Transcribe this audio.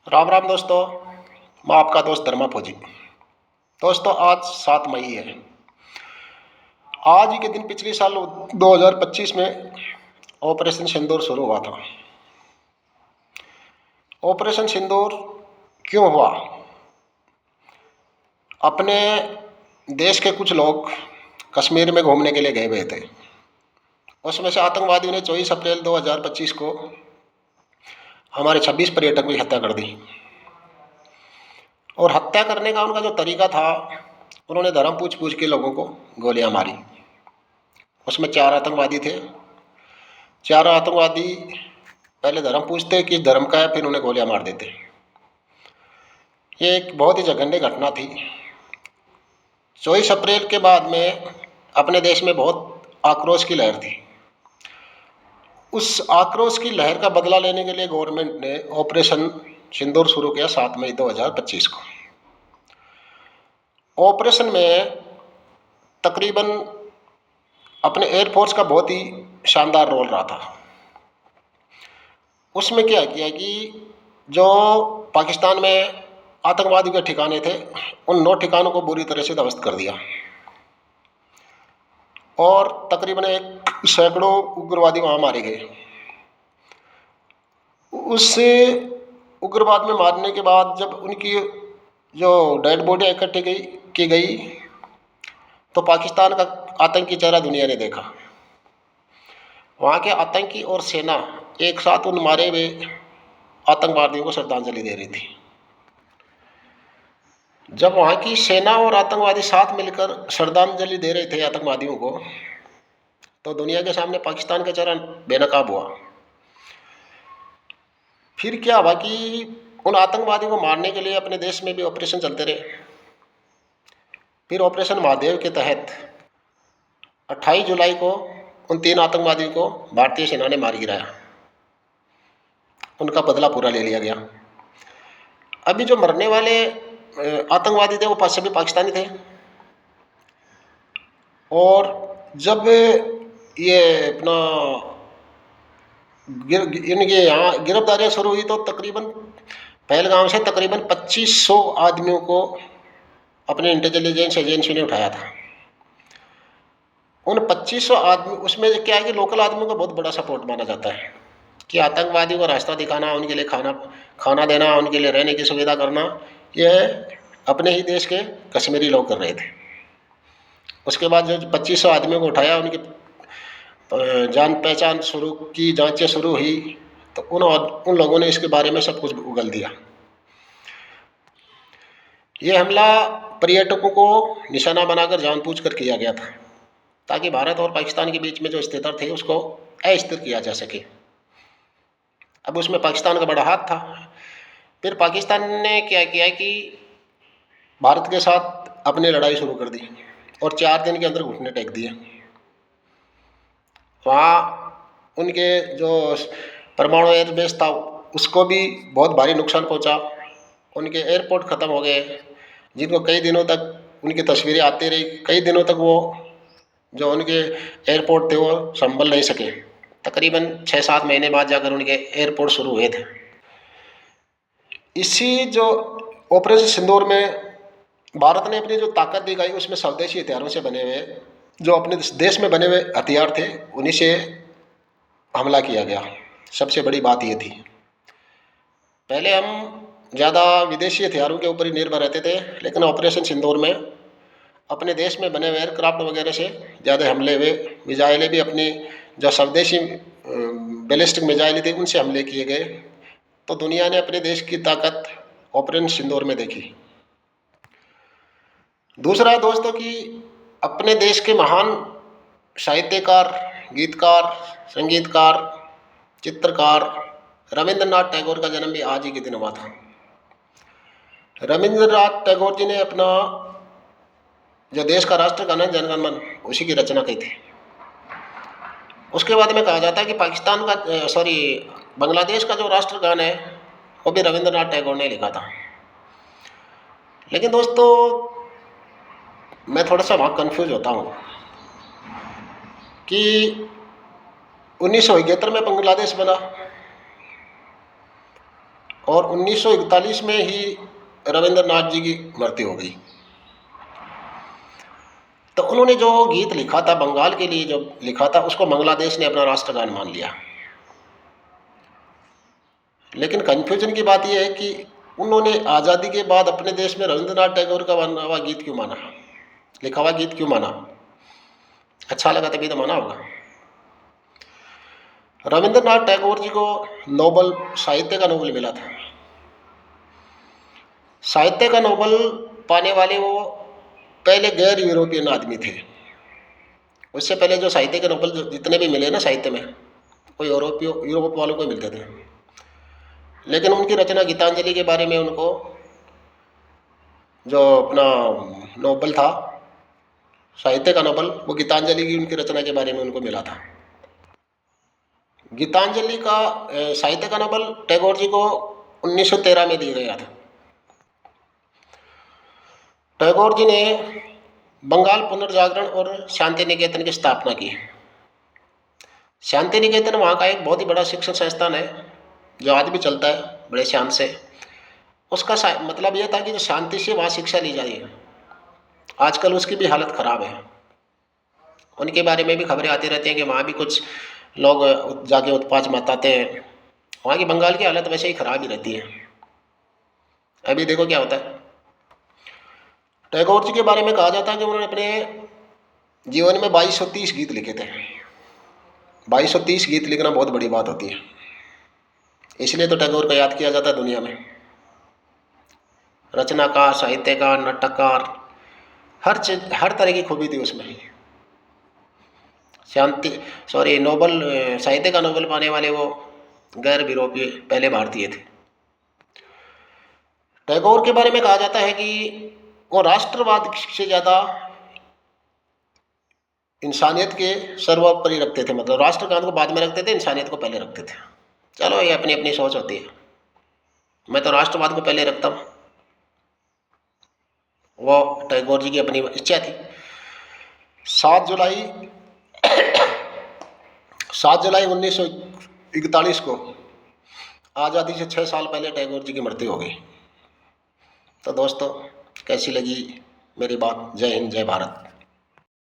राम राम दोस्तों। मैं आपका दोस्त धर्मा फौजी। दोस्तों आज 7 मई है। आज ही के दिन पिछले साल 2025 में ऑपरेशन सिंदूर शुरू हुआ था। ऑपरेशन सिंदूर क्यों हुआ? अपने देश के कुछ लोग कश्मीर में घूमने के लिए गए हुए थे। उसमें से आतंकवादियों ने 24 अप्रैल 2025 को हमारे 26 पर्यटकों की हत्या कर दी। और हत्या करने का उनका जो तरीका था, उन्होंने धर्म पूछ पूछ के लोगों को गोलियां मारी। उसमें 4 आतंकवादी थे। चारों आतंकवादी पहले धर्म पूछते कि धर्म का है, फिर उन्हें गोलियां मार देते। ये एक बहुत ही जघन्य घटना थी। 24 अप्रैल के बाद में अपने देश में बहुत आक्रोश की लहर थी। उस आक्रोश की लहर का बदला लेने के लिए गवर्नमेंट ने ऑपरेशन सिंदूर शुरू किया 7 मई 2025 को। ऑपरेशन में तकरीबन अपने एयरफोर्स का बहुत ही शानदार रोल रहा था। उसमें क्या किया कि जो पाकिस्तान में आतंकवादियों के ठिकाने थे, उन 9 ठिकानों को बुरी तरह से ध्वस्त कर दिया और तकरीबन एक सैकड़ों उग्रवादी वहाँ मारे गए। उस उग्रवाद में मारने के बाद जब उनकी जो डेड बॉडी इकट्ठी की गई तो पाकिस्तान का आतंकी चेहरा दुनिया ने देखा। वहाँ के आतंकी और सेना एक साथ उन मारे हुए आतंकवादियों को श्रद्धांजलि दे रही थी। जब वहाँ की सेना और आतंकवादी साथ मिलकर श्रद्धांजलि दे रहे थे आतंकवादियों को, तो दुनिया के सामने पाकिस्तान का चेहरा बेनकाब हुआ। फिर क्या हुआ कि उन आतंकवादियों को मारने के लिए अपने देश में भी ऑपरेशन चलते रहे। फिर ऑपरेशन महादेव के तहत 28 जुलाई को उन 3 आतंकवादियों को भारतीय सेना ने मार गिराया। उनका बदला पूरा ले लिया गया। अभी जो मरने वाले आतंकवादी थे वो सभी पाकिस्तानी थे। और जब ये अपना इनके यहाँ गिरफ्तारियाँ शुरू हुई तो तकरीबन पहलगाम से तकरीबन 2500 आदमियों को अपने इंटेलिजेंस एजेंसी ने उठाया था। उन 2500 आदमी, उसमें क्या है कि लोकल आदमियों का बहुत बड़ा सपोर्ट माना जाता है कि आतंकवादियों को रास्ता दिखाना, उनके लिए खाना देना, उनके लिए रहने की सुविधा करना, यह अपने ही देश के कश्मीरी लोग कर रहे थे। उसके बाद जो 2500 आदमियों को उठाया, उनकी जान पहचान शुरू की, जांचें शुरू हुई, तो उन लोगों ने इसके बारे में सब कुछ उगल दिया। ये हमला पर्यटकों को निशाना बनाकर जानबूझकर किया गया था ताकि भारत और पाकिस्तान के बीच में जो स्थिरता थी उसको अस्थिर किया जा सके। अब उसमें पाकिस्तान का बड़ा हाथ था। फिर पाकिस्तान ने क्या किया कि भारत के साथ अपनी लड़ाई शुरू कर दी और 4 दिन के अंदर घुटने टेक दिए। वहाँ उनके जो परमाणु एयरबेस था उसको भी बहुत भारी नुकसान पहुँचा। उनके एयरपोर्ट ख़त्म हो गए, जिनको कई दिनों तक उनकी तस्वीरें आती रही। कई दिनों तक वो जो उनके एयरपोर्ट थे वो संभल नहीं सके। तकरीबन 6-7 महीने बाद जाकर उनके एयरपोर्ट शुरू हुए थे। इसी जो ऑपरेशन सिंदूर में भारत ने अपनी जो ताकत दिखाई, उसमें स्वदेशी हथियारों से बने हुए, जो अपने देश में बने हुए हथियार थे, उन्हीं से हमला किया गया। सबसे बड़ी बात ये थी, पहले हम ज़्यादा विदेशी हथियारों के ऊपर ही निर्भर रहते थे, लेकिन ऑपरेशन सिंदूर में अपने देश में बने हुए एयरक्राफ्ट वगैरह से ज़्यादा हमले हुए। मिसाइलें भी अपनी जो स्वदेशी बैलिस्टिक मिसाइलें थी उनसे हमले किए गए। तो दुनिया ने अपने देश की ताकत ऑपरेशन सिंदूर में देखी। दूसरा दोस्तों कि अपने देश के महान साहित्यकार, गीतकार, संगीतकार, चित्रकार रविंद्रनाथ टैगोर का जन्म भी आज ही के दिन हुआ था। रविंद्रनाथ टैगोर जी ने अपना जो देश का राष्ट्रगान है जन गण मन, उसी की रचना की थी। उसके बाद में कहा जाता है कि पाकिस्तान का बांग्लादेश का जो राष्ट्रगान है वो भी रविंद्रनाथ टैगोर ने लिखा था। लेकिन दोस्तों मैं थोड़ा सा वहाँ कन्फ्यूज होता हूँ कि 1971 में बांग्लादेश बना और 1941 में ही रविंद्रनाथ जी की मृत्यु हो गई। तो उन्होंने जो गीत लिखा था बंगाल के लिए, जो लिखा था, उसको बांग्लादेश ने अपना राष्ट्रगान मान लिया। लेकिन कन्फ्यूजन की बात यह है कि उन्होंने आज़ादी के बाद अपने देश में रविंद्रनाथ टैगोर का बना हुआ गीत क्यों माना, लिखा हुआ गीत क्यों माना? अच्छा लगा तभी तो माना होगा। रविंद्रनाथ टैगोर जी को नोबल, साहित्य का नोबल मिला था। साहित्य का नोबल पाने वाले वो पहले गैर यूरोपियन आदमी थे। उससे पहले जो साहित्य के नोबल जितने भी मिले ना साहित्य में, वो यूरोप वालों को मिलते थे। लेकिन उनकी रचना गीतांजलि के बारे में उनको जो अपना नोबल था, साहित्य का नोबल, वो गीतांजलि की उनकी रचना के बारे में उनको मिला था। गीतांजलि का साहित्य का नोबल टैगोर जी को 1913 में दिया गया था। टैगोर जी ने बंगाल पुनर्जागरण और शांति निकेतन की स्थापना की। शांति निकेतन वहाँ का एक बहुत ही बड़ा शिक्षण संस्थान है जो आज भी चलता है बड़े शान से। उसका मतलब यह था कि जो शांति से वहाँ शिक्षा ली जा रही है, आजकल उसकी भी हालत ख़राब है। उनके बारे में भी खबरें आती रहती हैं कि वहाँ भी कुछ लोग जाके उत्पात मचाते हैं। वहाँ की बंगाल की हालत वैसे ही ख़राब ही रहती है। अभी देखो क्या होता है। टैगोर जी के बारे में कहा जाता है कि उन्होंने अपने जीवन में 2230 गीत लिखे थे। 2230 गीत लिखना बहुत बड़ी बात होती है, इसलिए तो टैगोर को याद किया जाता है दुनिया में। रचनाकार, साहित्यकार, नाटककार, हर चीज, हर तरह की खूबी थी उसमें। नोबल, साहित्य का नोबल पाने वाले वो गैर यूरोपीय पहले भारतीय थे। टैगोर के बारे में कहा जाता है कि वो राष्ट्रवाद से ज़्यादा इंसानियत के सर्वोपरि रखते थे। मतलब राष्ट्रगान को बाद में रखते थे, इंसानियत को पहले रखते थे। चलो ये अपनी अपनी सोच होती है। मैं तो राष्ट्रवाद को पहले रखता हूँ, वो टैगोर जी की अपनी इच्छा थी। 7 जुलाई 1941 को आज़ादी से 6 साल पहले टैगोर जी की मृत्यु हो गई। तो दोस्तों, कैसी लगी मेरी बात? जय हिंद, जय भारत।